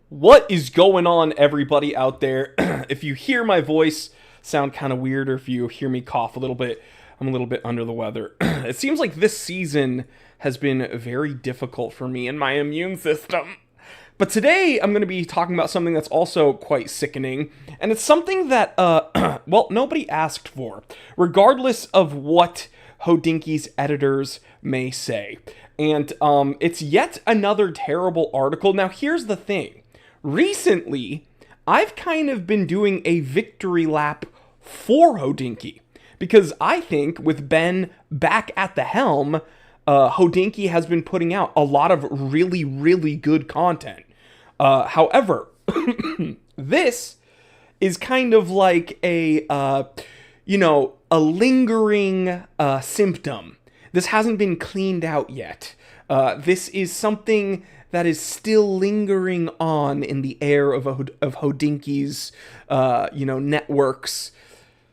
What is going on, everybody out there? If you hear my voice sound kind of weird, or if you hear me cough a little bit, I'm a little bit under the weather. It seems like this season has been very difficult for me and my immune system. But today, I'm going to be talking about something that's also quite sickening, and it's something that, well, nobody asked for, regardless of what Hodinkee's editors may say. And it's yet another terrible article. Now, here's the thing. Recently, I've kind of been doing a victory lap for Hodinkee, because I think with Ben back at the helm, Hodinkee has been putting out a lot of really, really good content. However, this is kind of like a lingering symptom. This hasn't been cleaned out yet. This is something that is still lingering on in the air of Hodinkee's, networks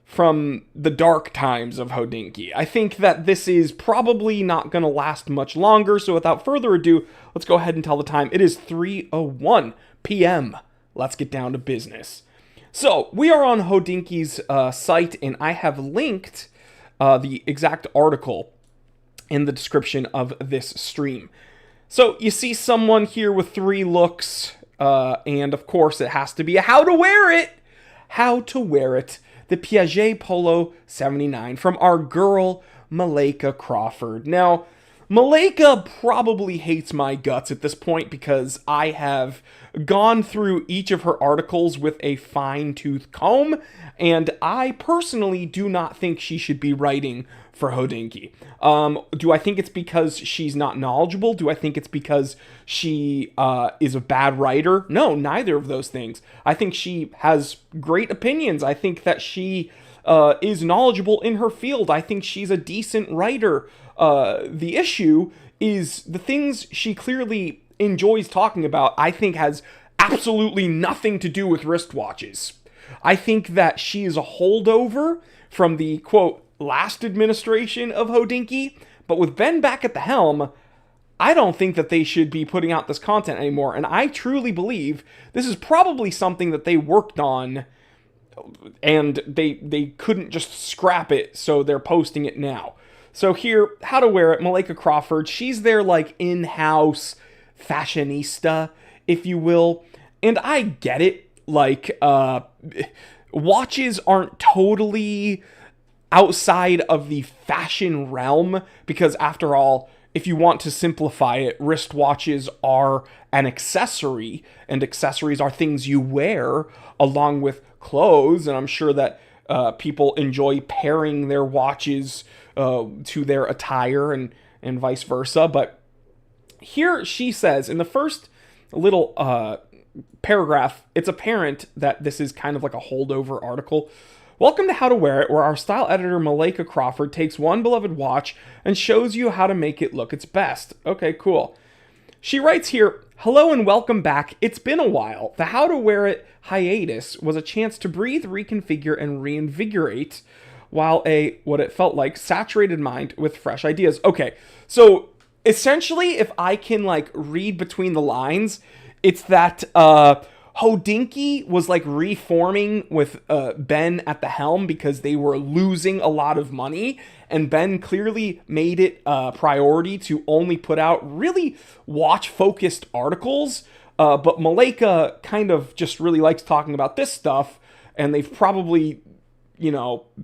from the dark times of Hodinkee. I think that this is probably not going to last much longer, so without further ado, let's go ahead and tell the time. It is 3:01 p.m. Let's get down to business. So, we are on Hodinkee's site, and I have linked the exact article in the description of this stream. So, you see someone here with 3 looks, and of course it has to be a how to wear it! How to wear it. The Piaget Polo 79 from our girl, Malaika Crawford. Now, Malaika probably hates my guts at this point because I have gone through each of her articles with a fine-tooth comb, and I personally do not think she should be writing for Hodinkee. Do I think it's because she's not knowledgeable? Do I think it's because she is a bad writer? No, neither of those things. I think she has great opinions. I think that she is knowledgeable in her field. I think she's a decent writer. The issue is the things she clearly enjoys talking about, I think has absolutely nothing to do with wristwatches. I think that she is a holdover from the, quote, last administration of Hodinkee, but with Ben back at the helm, I don't think that they should be putting out this content anymore, and I truly believe this is probably something that they worked on and they couldn't just scrap it, so they're posting it now. So here, how to wear it, Malaika Crawford, she's their like in-house fashionista, if you will, and I get it, like, watches aren't totally outside of the fashion realm, because after all, if you want to simplify it, wristwatches are an accessory, and accessories are things you wear along with clothes, and I'm sure that people enjoy pairing their watches to their attire and vice versa. But here she says, in the first little paragraph, it's apparent that this is kind of like a holdover article. Welcome to How to Wear It, where our style editor Malaika Crawford takes one beloved watch and shows you how to make it look its best. Okay, cool. She writes here, hello and welcome back. It's been a while. The How to Wear It hiatus was a chance to breathe, reconfigure, and reinvigorate, while what it felt like, saturated mind with fresh ideas. Okay, so essentially, if I can like read between the lines, it's that Hodinkee was like reforming with Ben at the helm because they were losing a lot of money, and Ben clearly made it a priority to only put out really watch-focused articles, but Malaika kind of just really likes talking about this stuff, and they've probably,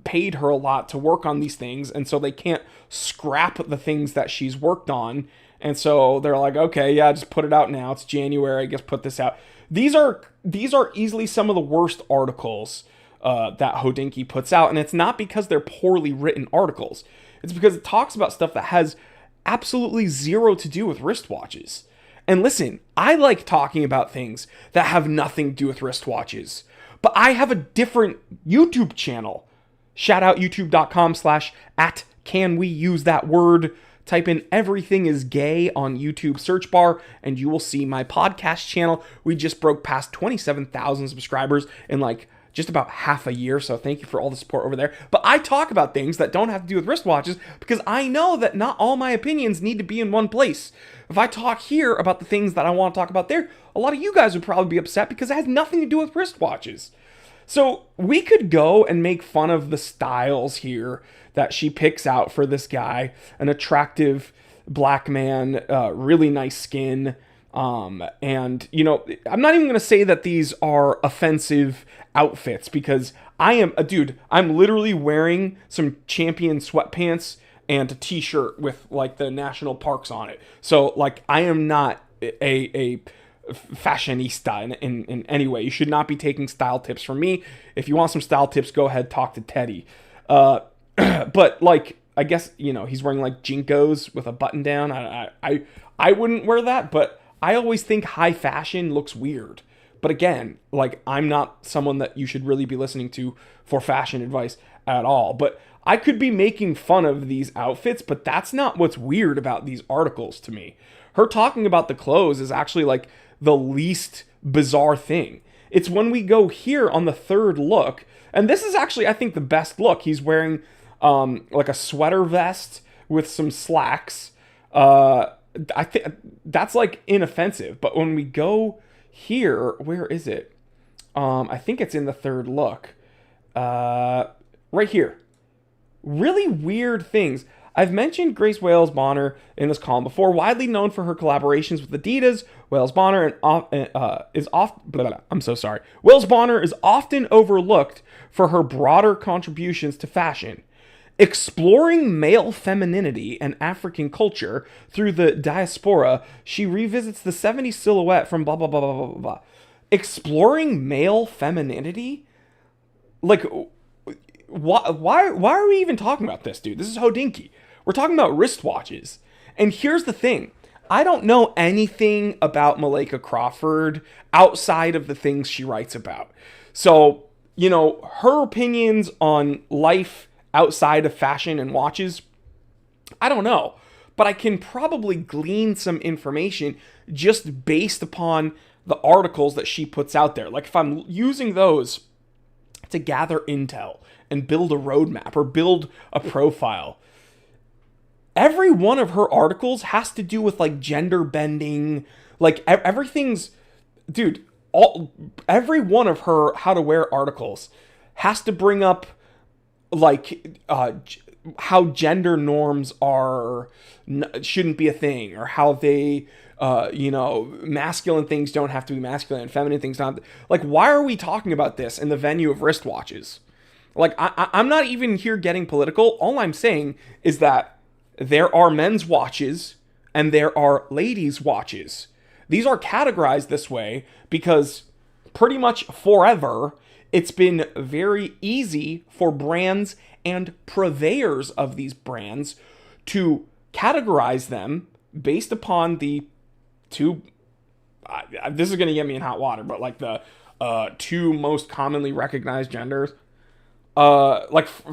paid her a lot to work on these things, and so they can't scrap the things that she's worked on, and so they're like, okay, yeah, just put it out now. It's January, I guess put this out. These are easily some of the worst articles that Hodinkee puts out, and it's not because they're poorly written articles. It's because it talks about stuff that has absolutely zero to do with wristwatches. And listen, I like talking about things that have nothing to do with wristwatches, but I have a different YouTube channel. Shout out youtube.com/@canweusethатword. Type in everything is gay on YouTube search bar, and you will see my podcast channel. We just broke past 27,000 subscribers in like just about half a year, so thank you for all the support over there. But I talk about things that don't have to do with wristwatches because I know that not all my opinions need to be in one place. If I talk here about the things that I want to talk about there, a lot of you guys would probably be upset because it has nothing to do with wristwatches. So we could go and make fun of the styles here that she picks out for this guy. An attractive black man, really nice skin. And, you know, I'm not even going to say that these are offensive outfits because I'm literally wearing some Champion sweatpants and a t-shirt with like the national parks on it. So like I am not a fashionista in any way. You should not be taking style tips from me. If you want some style tips, go ahead, talk to Teddy. But like, I guess, you know, he's wearing like Jinkos with a button down. I wouldn't wear that, but I always think high fashion looks weird. But again, like I'm not someone that you should really be listening to for fashion advice at all. But I could be making fun of these outfits, but that's not what's weird about these articles to me. Her talking about the clothes is actually like the least bizarre thing. It's when we go here on the third look, and this is actually, I think, the best look. He's wearing like a sweater vest with some slacks. I think that's like inoffensive. But when we go here, where is it? I think it's in the third look. Right here. Really weird things. I've mentioned Grace Wales Bonner in this column before. Widely known for her collaborations with Adidas, Wales Bonner Wales Bonner is often overlooked for her broader contributions to fashion. Exploring male femininity and African culture through the diaspora, she revisits the 70s silhouette from blah, blah, blah, blah, blah, blah. Exploring male femininity? Like, why are we even talking about this, dude? This is Hodinkee. We're talking about wristwatches. And here's the thing. I don't know anything about Malaika Crawford outside of the things she writes about. So, you know, her opinions on life outside of fashion and watches, I don't know. But I can probably glean some information just based upon the articles that she puts out there. Like if I'm using those to gather intel and build a roadmap or build a profile, every one of her articles has to do with like gender bending, like everything's, dude, every one of her how to wear articles has to bring up like how gender norms shouldn't be a thing, or how they masculine things don't have to be masculine and feminine things don't. Like, why are we talking about this in the venue of wristwatches? Like, I'm not even here getting political. All I'm saying is that there are men's watches and there are ladies' watches. These are categorized this way because pretty much forever it's been very easy for brands and purveyors of these brands to categorize them based upon the two, this is going to get me in hot water, but like the two most commonly recognized genders,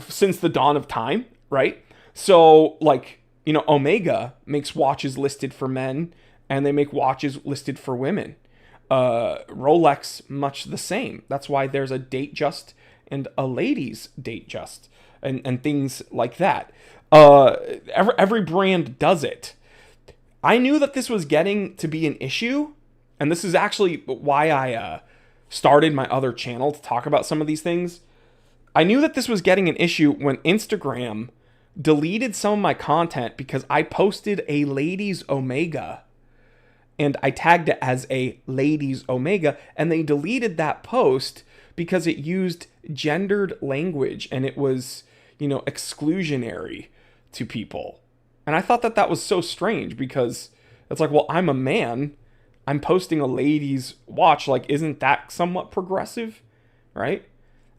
since the dawn of time, right? So like, you know, Omega makes watches listed for men and they make watches listed for women. Rolex, much the same. That's why there's a Datejust and a ladies Datejust and things like that. Every brand does it. I knew that this was getting to be an issue, and this is actually why I started my other channel to talk about some of these things. I knew that this was getting an issue when Instagram deleted some of my content because I posted a ladies Omega and I tagged it as a ladies Omega, and they deleted that post because it used gendered language and it was, you know, exclusionary to people. And I thought that that was so strange because it's like, well, I'm a man, I'm posting a ladies watch, like, isn't that somewhat progressive, right?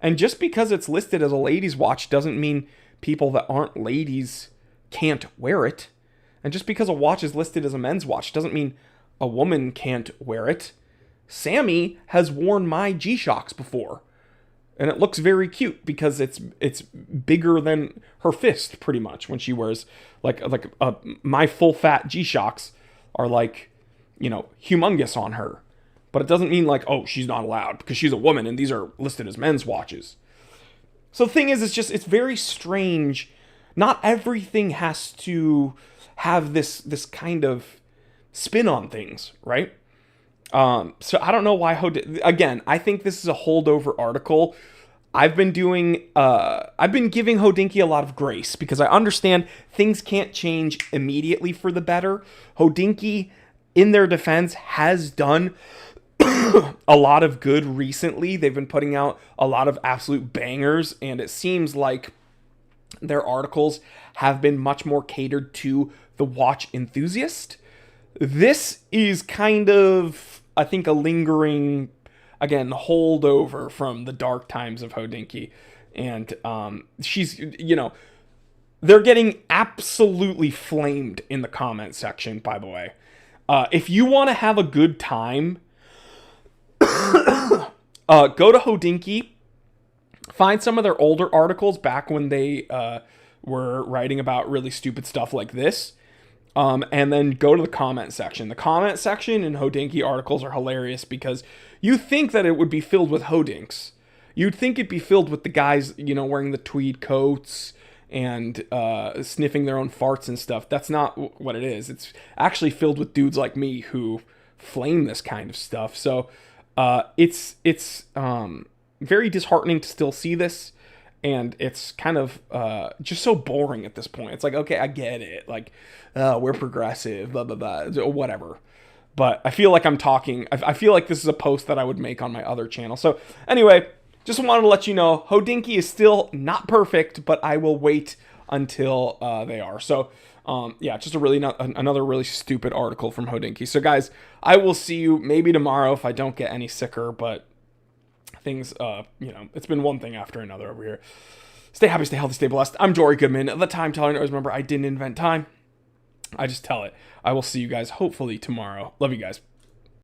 And just because it's listed as a ladies watch doesn't mean people that aren't ladies can't wear it. And just because a watch is listed as a men's watch doesn't mean a woman can't wear it. Sammy has worn my G-Shocks before, and it looks very cute because it's bigger than her fist pretty much when she wears my full fat G-Shocks are like, you know, humongous on her. But it doesn't mean like, oh, she's not allowed because she's a woman and these are listed as men's watches. So the thing is, it's very strange. Not everything has to have this kind of spin on things, right? So I don't know why again, I think this is a holdover article. I've been giving Hodinkee a lot of grace because I understand things can't change immediately for the better. Hodinkee, in their defense, has done a lot of good recently. They've been putting out a lot of absolute bangers, and it seems like their articles have been much more catered to the watch enthusiast. This is kind of, I think, a lingering, again, holdover from the dark times of Hodinkee. And she's, they're getting absolutely flamed in the comment section, by the way. If you want to have a good time, go to Hodinkee, find some of their older articles back when they were writing about really stupid stuff like this. And then go to the comment section. The comment section in Hodinkee articles are hilarious because you think that it would be filled with Hodinks. You'd think it'd be filled with the guys, wearing the tweed coats and sniffing their own farts and stuff. That's not what it is. It's actually filled with dudes like me who flame this kind of stuff. So it's very disheartening to still see this. And it's kind of just so boring at this point. It's like, okay, I get it. Like, we're progressive, blah, blah, blah, whatever. But I feel like I feel like this is a post that I would make on my other channel. So anyway, just wanted to let you know, Hodinkee is still not perfect, but I will wait until they are. So, just another really stupid article from Hodinkee. So guys, I will see you maybe tomorrow if I don't get any sicker, but things, it's been one thing after another over here. Stay happy, stay healthy, stay blessed. I'm Jory Goodman. The time telling, always remember, I didn't invent time. I just tell it. I will see you guys hopefully tomorrow. Love you guys.